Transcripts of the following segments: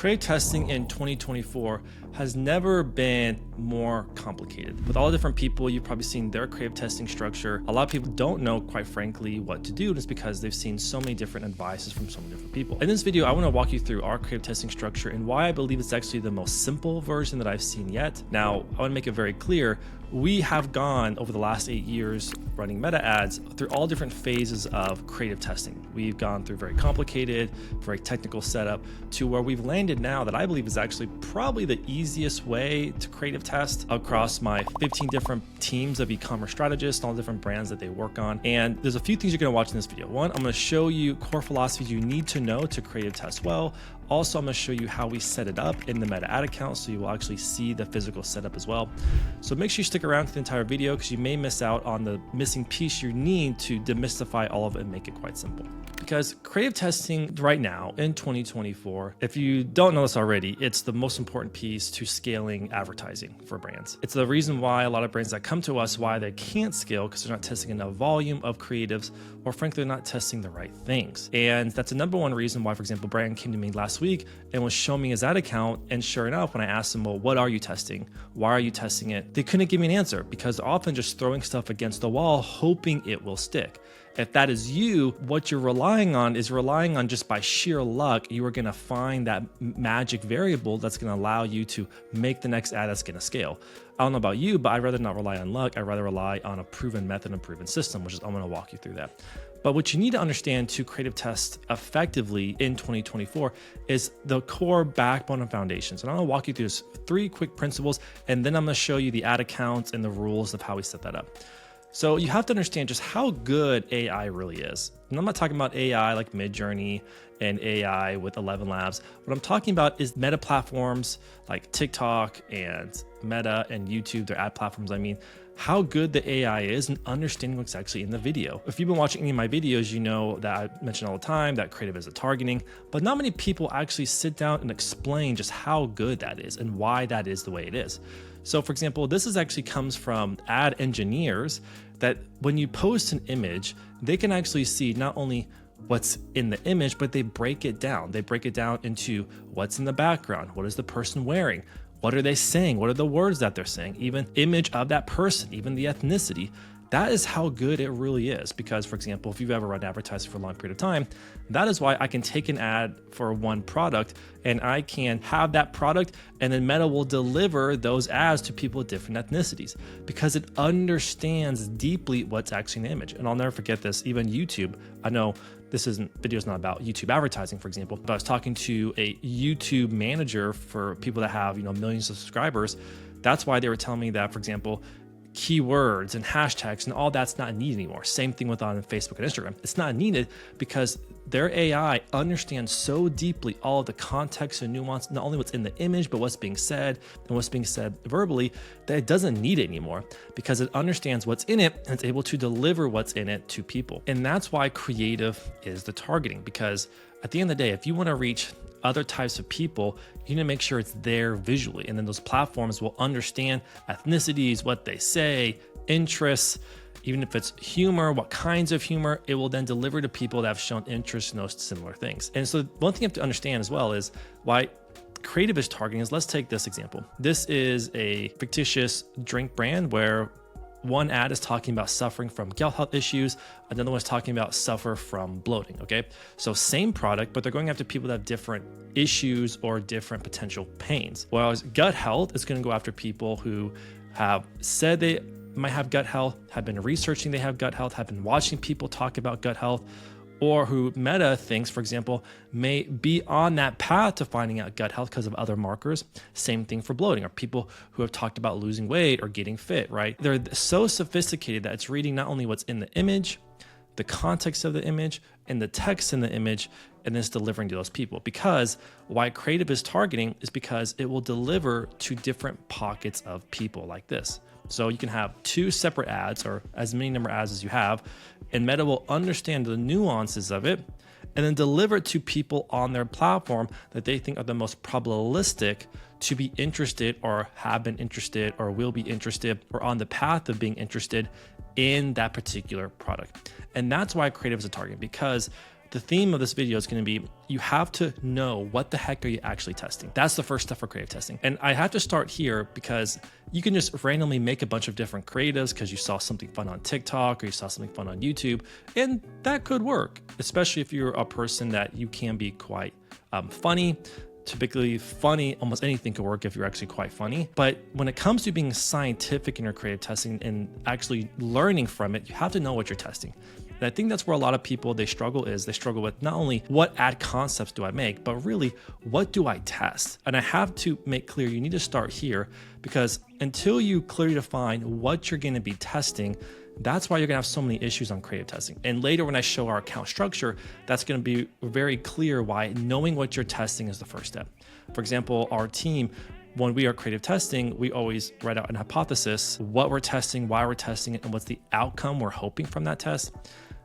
Creative testing in 2024 has never been more complicated. With all the different people, you've probably seen their creative testing structure. A lot of people don't know, quite frankly, what to do, and it's because they've seen so many different advices from so many different people. In this video, I want to walk you through our creative testing structure and why I believe it's actually the most simple version that I've seen yet. Now, I want to make it very clear, we have gone over the last 8 years running meta ads through all different phases of creative testing. We've gone through very complicated, very technical setup to where we've landed now that I believe is actually probably the easiest way to creative test across my 15 different teams of e-commerce strategists, all the different brands that they work on. And there's a few things you're going to watch in this video. One, I'm going to show you core philosophies you need to know to creative test well. Also, I'm going to show you how we set it up in the meta ad account, so you will actually see the physical setup as well. So make sure you stick around to the entire video because you may miss out on the missing piece you need to demystify all of it and make it quite simple. Because creative testing right now in 2024, if you don't know this already, it's the most important piece to scaling advertising for brands. It's the reason why a lot of brands that come to us, why they can't scale, because they're not testing enough volume of creatives, or frankly, they're not testing the right things. And that's the number one reason why, for example, Brand came to me last week and was showing me his ad account. And sure enough, when I asked them, well, what are you testing? Why are you testing it? They couldn't give me an answer because they're often just throwing stuff against the wall, hoping it will stick. If that is you, what you're relying on is just by sheer luck, you are going to find that magic variable that's going to allow you to make the next ad that's going to scale. I don't know about you, but I'd rather not rely on luck. I'd rather rely on a proven method and a proven system, which is I'm going to walk you through that. But what you need to understand to creative test effectively in 2024 is the core backbone and foundations. And I'm going to walk you through 3 quick principles, and then I'm going to show you the ad accounts and the rules of how we set that up. So you have to understand just how good AI really is. And I'm not talking about AI like Midjourney and AI with 11 Labs. What I'm talking about is meta platforms like TikTok and Meta and YouTube, their ad platforms, how good the AI is and understanding what's actually in the video. If you've been watching any of my videos, you know that I mention all the time that creative is a targeting, but not many people actually sit down and explain just how good that is and why that is the way it is. So for example, this actually comes from ad engineers that when you post an image, they can actually see not only what's in the image, but they break it down. They break it down into what's in the background, what is the person wearing, what are they saying, what are the words that they're saying, even image of that person, even the ethnicity. That is how good it really is. Because, for example, if you've ever run advertising for a long period of time, that is why I can take an ad for one product and I can have that product and then Meta will deliver those ads to people with different ethnicities because it understands deeply what's actually in the image. And I'll never forget this, even YouTube. I know video's not about YouTube advertising, for example, but I was talking to a YouTube manager for people that have, millions of subscribers. That's why they were telling me that, for example, keywords and hashtags and all that's not needed anymore. Same thing with on Facebook and Instagram. It's not needed because their AI understands so deeply all of the context and nuance, not only what's in the image, but what's being said and what's being said verbally, that it doesn't need it anymore because it understands what's in it and it's able to deliver what's in it to people. And that's why creative is the targeting, because at the end of the day, if you want to reach other types of people, you need to make sure it's there visually. And then those platforms will understand ethnicities, what they say, interests, even if it's humor, what kinds of humor, it will then deliver to people that have shown interest in those similar things. And so one thing you have to understand as well is why creative is targeting is, let's take this example. This is a fictitious drink brand where one ad is talking about suffering from gut health issues. Another one's talking about suffer from bloating, okay? So same product, but they're going after people that have different issues or different potential pains. Whereas gut health is going to go after people who have said they might have gut health, have been researching they have gut health, have been watching people talk about gut health, or who Meta thinks, for example, may be on that path to finding out gut health because of other markers. Same thing for bloating, or people who have talked about losing weight or getting fit, right? They're so sophisticated that it's reading not only what's in the image, the context of the image, and the text in the image, and then it's delivering to those people. Because why creative is targeting is because it will deliver to different pockets of people like this. So you can have 2 separate ads or as many number of ads as you have, and Meta will understand the nuances of it and then deliver it to people on their platform that they think are the most probabilistic to be interested or have been interested or will be interested or on the path of being interested in that particular product. And that's why creative is a target, because the theme of this video is going to be, you have to know what the heck are you actually testing. That's the first step for creative testing. And I have to start here because you can just randomly make a bunch of different creatives because you saw something fun on TikTok or you saw something fun on YouTube, and that could work, especially if you're a person that you can be quite funny. Typically funny, almost anything could work if you're actually quite funny. But when it comes to being scientific in your creative testing and actually learning from it, you have to know what you're testing. And I think that's where a lot of people, they struggle with not only what ad concepts do I make, but really what do I test? And I have to make clear, you need to start here, because until you clearly define what you're going to be testing, that's why you're gonna have so many issues on creative testing. And later when I show our account structure, that's gonna be very clear why knowing what you're testing is the first step. For example, our team, when we are creative testing, we always write out an hypothesis, what we're testing, why we're testing it, and what's the outcome we're hoping from that test.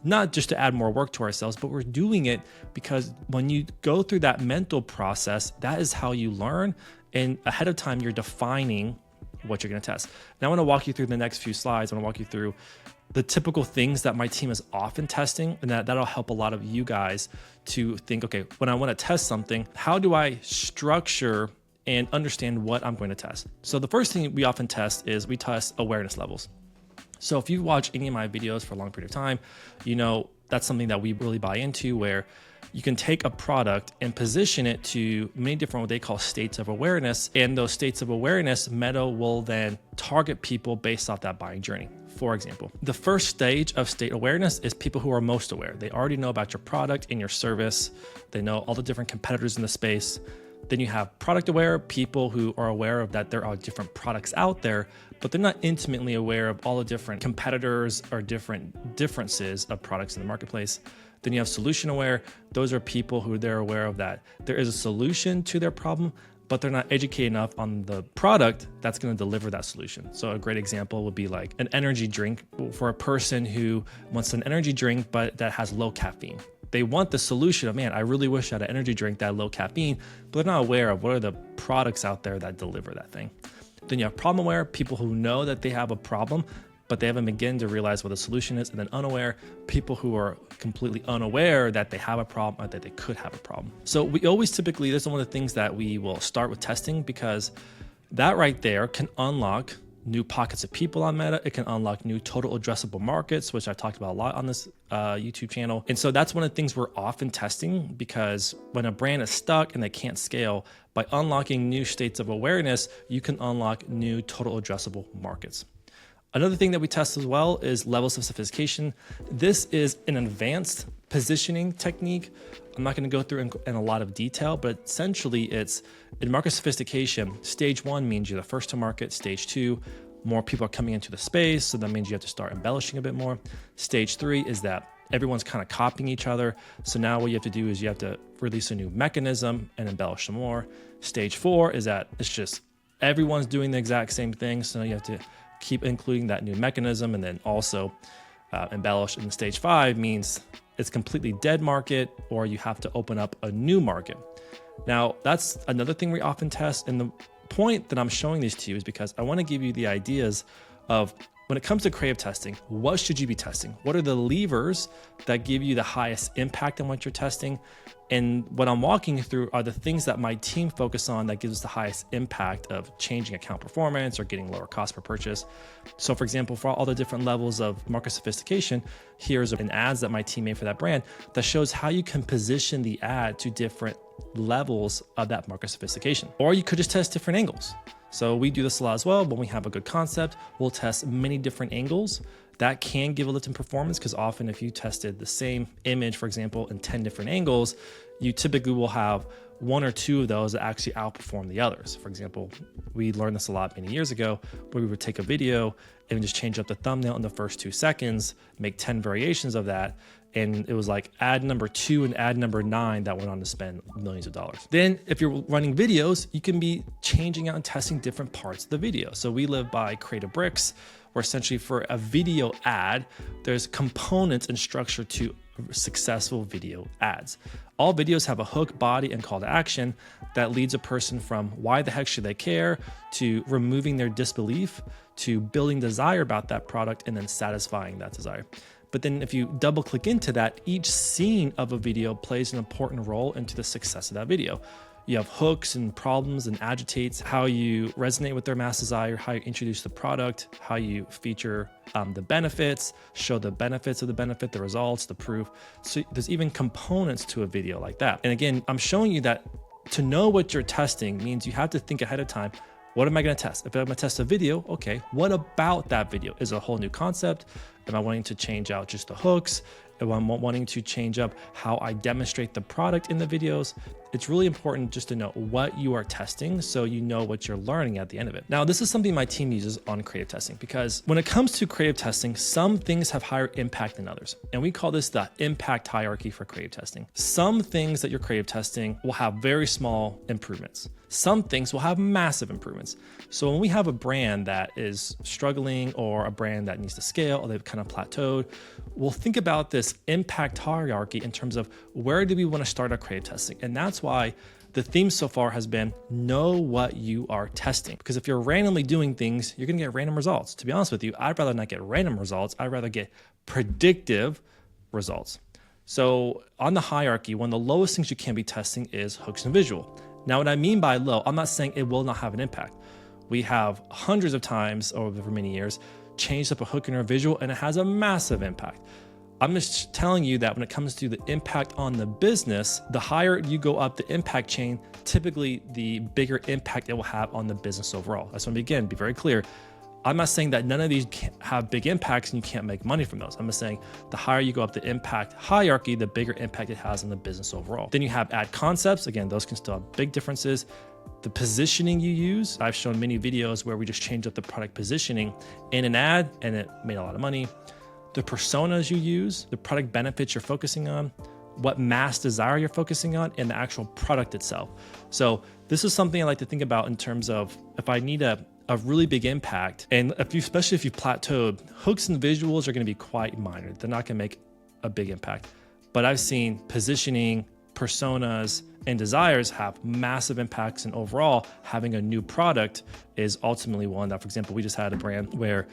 Not just to add more work to ourselves, but we're doing it because when you go through that mental process, that is how you learn. And ahead of time, you're defining what you're going to test. Now I want to walk you through the next few slides. I want to walk you through the typical things that my team is often testing, and that'll help a lot of you guys to think, okay, when I want to test something, how do I structure and understand what I'm going to test? So the first thing we often test is we test awareness levels. So if you've watched any of my videos for a long period of time, you know that's something that we really buy into, where you can take a product and position it to many different what they call states of awareness. And those states of awareness, Meta will then target people based off that buying journey. For example, the first stage of state awareness is people who are most aware. They already know about your product and your service. They know all the different competitors in the space. Then you have product aware, people who are aware of that there are different products out there, but they're not intimately aware of all the different competitors or different differences of products in the marketplace. Then you have solution aware. Those are people who they're aware of that there is a solution to their problem, but they're not educated enough on the product that's going to deliver that solution. So a great example would be like an energy drink for a person who wants an energy drink, but that has low caffeine. They want the solution of, man, I really wish I had an energy drink that had low caffeine, but they're not aware of what are the products out there that deliver that thing. Then you have problem aware, people who know that they have a problem, but they haven't begun to realize what the solution is. And then unaware, people who are completely unaware that they have a problem or that they could have a problem. So we always typically, this is one of the things that we will start with testing, because that right there can unlock new pockets of people on Meta. It can unlock new total addressable markets, which I've talked about a lot on this YouTube channel. And so that's one of the things we're often testing, because when a brand is stuck and they can't scale, by unlocking new states of awareness, you can unlock new total addressable markets. Another thing that we test as well is levels of sophistication. This is an advanced positioning technique. I'm not going to go through in a lot of detail, but essentially it's in market sophistication. Stage 1 means you're the first to market. Stage 2, more people are coming into the space, so that means you have to start embellishing a bit more. Stage 3 is that everyone's kind of copying each other. So now what you have to do is you have to release a new mechanism and embellish some more. Stage 4 is that it's just everyone's doing the exact same thing. So now you have to keep including that new mechanism and then also embellish. And stage 5 means it's completely dead market, or you have to open up a new market. Now, that's another thing we often test. And the point that I'm showing these to you is because I want to give you the ideas of, when it comes to creative testing, what should you be testing? What are the levers that give you the highest impact on what you're testing? And what I'm walking you through are the things that my team focus on that gives us the highest impact of changing account performance or getting lower cost per purchase. So for example, for all the different levels of market sophistication, here's an ads that my team made for that brand that shows how you can position the ad to different levels of that market sophistication. Or you could just test different angles. So we do this a lot as well. When we have a good concept, we'll test many different angles. That can give a lift in performance, because often if you tested the same image, for example, in 10 different angles, you typically will have 1 or 2 of those that actually outperform the others. For example, we learned this a lot many years ago, where we would take a video and just change up the thumbnail in the first 2 seconds, make 10 variations of that. And it was like ad number 2 and ad number 9 that went on to spend millions of dollars. Then if you're running videos, you can be changing out and testing different parts of the video. So we live by creative bricks, where essentially for a video ad, there's components and structure to successful video ads. All videos have a hook, body, and call to action that leads a person from why the heck should they care, to removing their disbelief, to building desire about that product, and then satisfying that desire. But then if you double click into that, each scene of a video plays an important role into the success of that video. You have hooks and problems and agitates, how you resonate with their mass desire, how you introduce the product, how you feature the benefits, show the benefits of the benefit, the results, the proof. So there's even components to a video like that. And again, I'm showing you that to know what you're testing means you have to think ahead of time. What am I going to test? If I'm going to test a video, okay, what about that video? Is it a whole new concept? Am I wanting to change out just the hooks? Am I wanting to change up how I demonstrate the product in the videos? It's really important just to know what you are testing so you know what you're learning at the end of it. Now, this is something my team uses on creative testing, because when it comes to creative testing, some things have higher impact than others. And we call this the impact hierarchy for creative testing. Some things that you're creative testing will have very small improvements. Some things will have massive improvements. So when we have a brand that is struggling or a brand that needs to scale or they've kind of plateaued, we'll think about this impact hierarchy in terms of where do we want to start our creative testing. And that's why the theme so far has been know what you are testing. Because if you're randomly doing things, you're going to get random results. To be honest with you, I'd rather not get random results. I'd rather get predictive results. So on the hierarchy, one of the lowest things you can be testing is hooks and visual. Now, what I mean by low, I'm not saying it will not have an impact. We have hundreds of times over many years changed up a hook in our visual and it has a massive impact. I'm just telling you that when it comes to the impact on the business, the higher you go up the impact chain, typically the bigger impact it will have on the business overall. I just want to again be very clear. I'm not saying that none of these have big impacts and you can't make money from those. I'm just saying the higher you go up the impact hierarchy, the bigger impact it has on the business overall. Then you have ad concepts. Again, those can still have big differences. The positioning you use. I've shown many videos where we just changed up the product positioning in an ad and it made a lot of money. The personas you use, the product benefits you're focusing on, what mass desire you're focusing on, and the actual product itself. So this is something I like to think about in terms of if I need a really big impact, and especially if you've plateaued, hooks and visuals are going to be quite minor. They're not going to make a big impact. But I've seen positioning, personas, and desires have massive impacts, and overall having a new product is ultimately one that, for example, we just had a brand where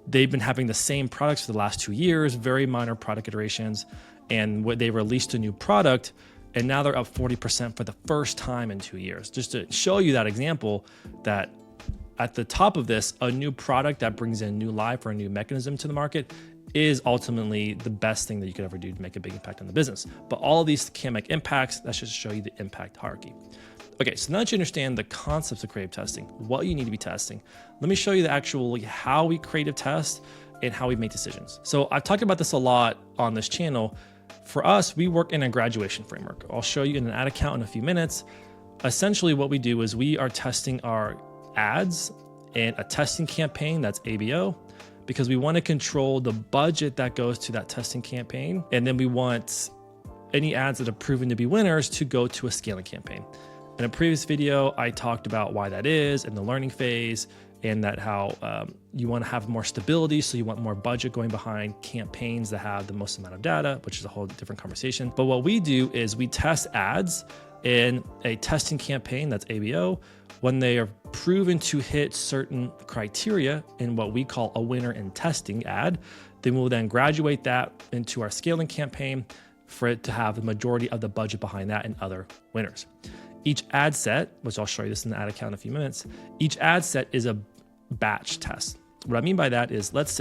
they've been having the same products for the last 2 years, very minor product iterations, and they released a new product and now they're up 40% for the first time in 2 years. Just to show you that example, that at the top of this, a new product that brings in new life or a new mechanism to the market is ultimately the best thing that you could ever do to make a big impact on the business. But all of these can make impacts. That's just to show you the impact hierarchy. Okay, so now that you understand the concepts of creative testing, what you need to be testing, let me show you how we creative test and how we make decisions. So I've talked about this a lot on this channel. For us, we work in a graduation framework. I'll show you in an ad account in a few minutes. Essentially what we do is we are testing our ads in a testing campaign that's ABO, because we want to control the budget that goes to that testing campaign. And then we want any ads that are proven to be winners to go to a scaling campaign. In a previous video, I talked about why that is and the learning phase, and that how you want to have more stability. So you want more budget going behind campaigns that have the most amount of data, which is a whole different conversation. But what we do is we test ads in a testing campaign that's ABO. When they are proven to hit certain criteria in what we call a winner in testing ad, then we'll then graduate that into our scaling campaign for it to have the majority of the budget behind that and other winners. Each ad set, which I'll show you this in the ad account in a few minutes, each ad set is a batch test. What I mean by that is, let's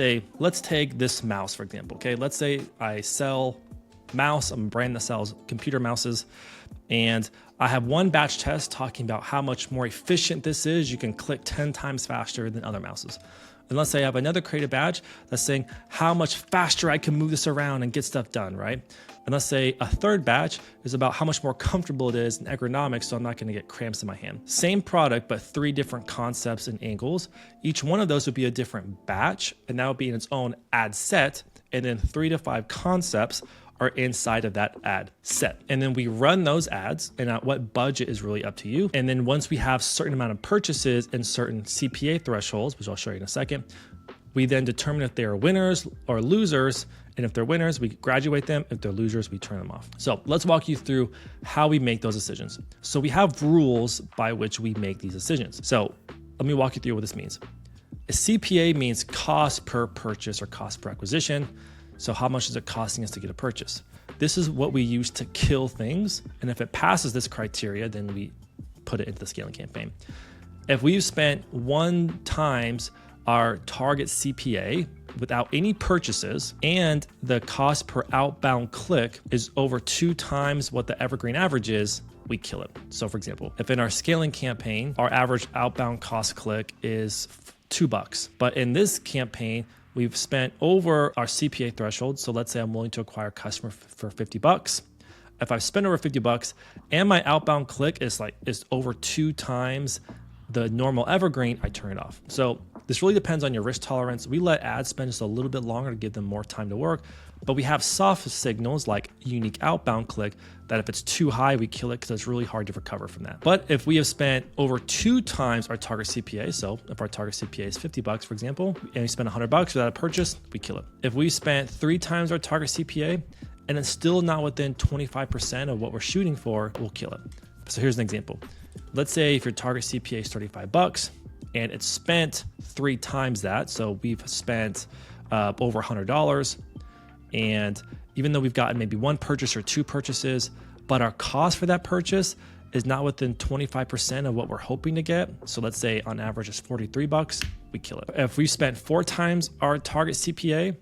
take this mouse, for example. Okay, let's say I sell mouse, I'm a brand that sells computer mouses, and I have one batch test talking about how much more efficient this is. You can click 10 times faster than other mouses. And let's say I have another creative batch that's saying how much faster I can move this around and get stuff done, right? And let's say a third batch is about how much more comfortable it is in ergonomics, so I'm not going to get cramps in my hand. Same product, but 3 different concepts and angles. Each one of those would be a different batch, and that would be in its own ad set. And then 3 to 5 concepts are inside of that ad set. And then we run those ads, and at what budget is really up to you. And then once we have certain amount of purchases and certain CPA thresholds, which I'll show you in a second, we then determine if they are winners or losers. And if they're winners, we graduate them. If they're losers, we turn them off. So let's walk you through how we make those decisions. So we have rules by which we make these decisions. So let me walk you through what this means. A CPA means cost per purchase or cost per acquisition. So how much is it costing us to get a purchase? This is what we use to kill things. And if it passes this criteria, then we put it into the scaling campaign. If we've spent 1 times our target CPA without any purchases, and the cost per outbound click is over 2 times what the evergreen average is, we kill it. So for example, if in our scaling campaign, our average outbound cost click is $2, but in this campaign, we've spent over our CPA threshold. So let's say I'm willing to acquire a customer for $50. If I've spent over $50 and my outbound click is over 2 times the normal evergreen, I turn it off. So this really depends on your risk tolerance. We let ads spend just a little bit longer to give them more time to work, but we have soft signals like unique outbound click that if it's too high, we kill it because it's really hard to recover from that. But if we have spent over 2 times our target CPA, so if our target CPA is $50, for example, and we spend $100 without a purchase, we kill it. If we spent 3 times our target CPA and it's still not within 25% of what we're shooting for, we'll kill it. So here's an example. Let's say if your target CPA is $35 and it's spent 3 times that. So we've spent over $100. And even though we've gotten maybe 1 purchase or 2 purchases, but our cost for that purchase is not within 25% of what we're hoping to get. So let's say on average it's $43, we kill it. If we spent 4 times our target CPA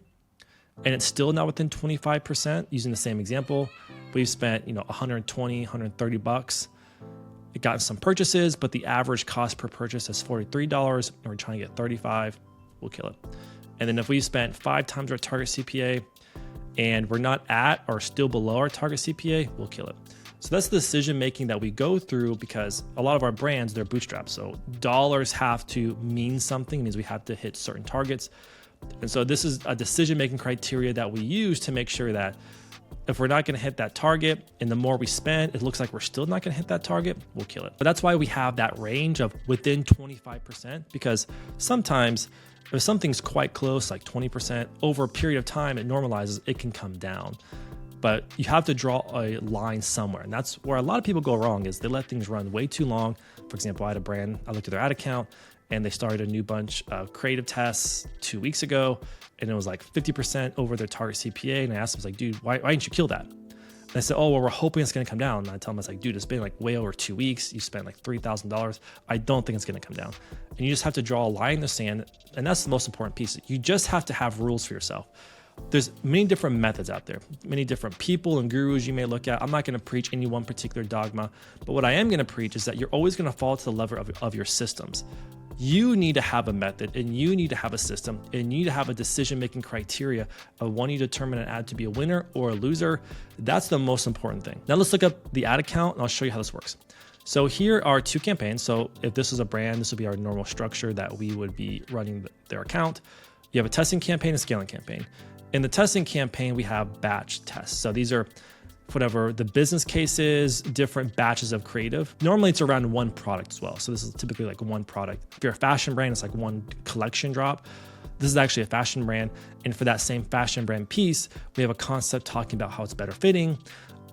and it's still not within 25%, using the same example, we've spent, $120, $130. It got some purchases, but the average cost per purchase is $43 and we're trying to get $35, we'll kill it. And then if we spent 5 times our target CPA and we're not at or still below our target CPA, we'll kill it. So that's the decision making that we go through because a lot of our brands, they're bootstrapped. So dollars have to mean something. It means we have to hit certain targets. And so this is a decision making criteria that we use to make sure that if we're not going to hit that target and the more we spend, it looks like we're still not going to hit that target, we'll kill it. But that's why we have that range of within 25%, because sometimes if something's quite close, like 20%, over a period of time, it normalizes, it can come down. But you have to draw a line somewhere. And that's where a lot of people go wrong is they let things run way too long. For example, I had a brand, I looked at their ad account and they started a new bunch of creative tests 2 weeks ago. And it was like 50% over their target CPA. And I asked them, I was like, dude, why didn't you kill that? And I said, oh, well, we're hoping it's going to come down. And I tell them, I was like, dude, it's been like way over 2 weeks. You spent like $3,000. I don't think it's going to come down. And you just have to draw a line in the sand. And that's the most important piece. You just have to have rules for yourself. There's many different methods out there, many different people and gurus you may look at. I'm not going to preach any one particular dogma, but what I am going to preach is that you're always going to fall to the level of your systems. You need to have a method and you need to have a system and you need to have a decision-making criteria of wanting to determine an ad to be a winner or a loser. That's the most important thing. Now let's look up the ad account and I'll show you how this works. So here are 2 campaigns. So if this is a brand, this would be our normal structure that we would be running their account. You have a testing campaign and a scaling campaign. In the testing campaign, we have batch tests. So these are whatever the business case is, different batches of creative. Normally it's around 1 product as well. So this is typically like 1 product. If you're a fashion brand, it's like 1 collection drop. This is actually a fashion brand. And for that same fashion brand piece, we have a concept talking about how it's better fitting,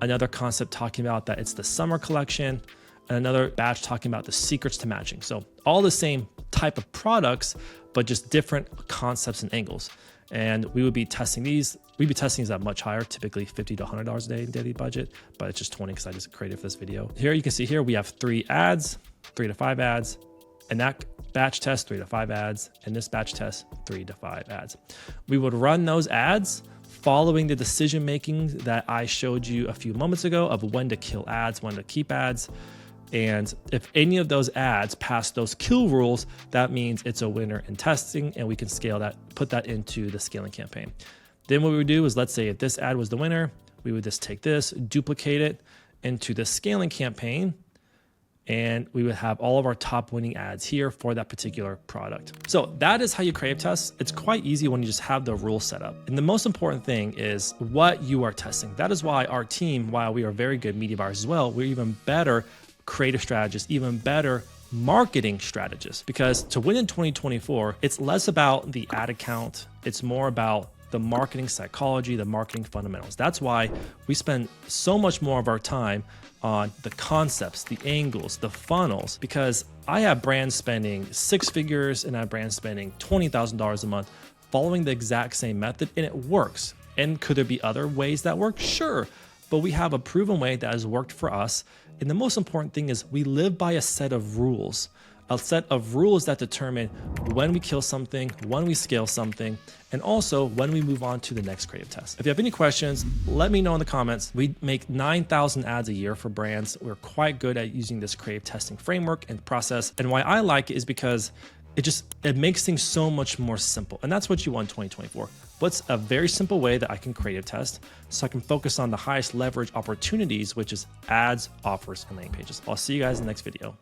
another concept talking about that it's the summer collection, and another batch talking about the secrets to matching. So all the same type of products, but just different concepts and angles. And we would be testing these. We'd be testing these at much higher, typically $50 to $100 a day in daily budget, but it's just 20 because I just created for this video. Here you can see here we have 3 ads, 3 to 5 ads, and that batch test 3 to 5 ads, and this batch test 3 to 5 ads. We would run those ads following the decision making that I showed you a few moments ago of when to kill ads, when to keep ads. And if any of those ads pass those kill rules, that means it's a winner in testing and we can scale that, put that into the scaling campaign. Then what we would do is, let's say if this ad was the winner, we would just take this, duplicate it into the scaling campaign, and we would have all of our top winning ads here for that particular product. So that is how you creative test. It's quite easy when you just have the rules set up. And the most important thing is what you are testing. That is why our team, while we are very good media buyers as well, we're even better creative strategists, even better marketing strategists, because to win in 2024, it's less about the ad account. It's more about the marketing psychology, the marketing fundamentals. That's why we spend so much more of our time on the concepts, the angles, the funnels, because I have brands spending 6 figures and I have brands spending $20,000 a month following the exact same method, and it works. And could there be other ways that work? Sure, but we have a proven way that has worked for us. And the most important thing is we live by a set of rules that determine when we kill something, when we scale something, and also when we move on to the next creative test. If you have any questions, let me know in the comments. We make 9,000 ads a year for brands. We're quite good at using this creative testing framework and process. And why I like it is because it makes things so much more simple. And that's what you want in 2024. What's a very simple way that I can creative test so I can focus on the highest leverage opportunities, which is ads, offers, and landing pages. I'll see you guys in the next video.